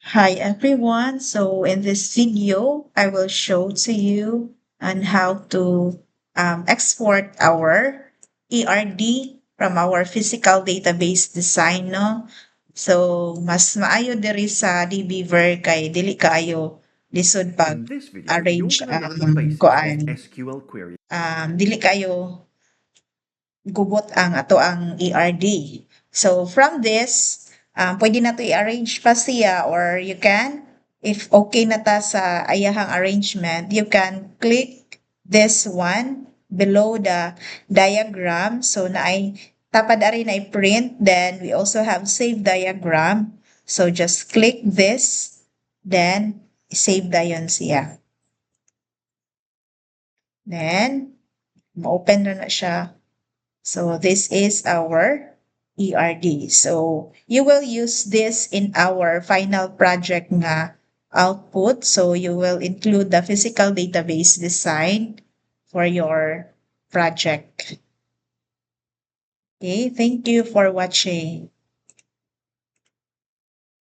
Hi everyone. So in this video, I will show to you on how to export our ERD from our physical database design, no? So mas maayo diri sa DBeaver kay dili kaayo lisod pag In this video, you're arrange gonna learn the ang basics of koan. SQL queries. Dili kayo gubot ang ato ang ERD. So from this, pwede na to i-arrange pa siya or you can, if okay na ta sa ayahang arrangement, you can click this one below the diagram. So na ay tapad ari na i-print, then we also have save diagram. So just click this, then save dayon siya. Then, ma-open na siya. So this is our ERD. So you will use this in our final project nga output. So you will include the physical database design for your project. Okay, thank you for watching.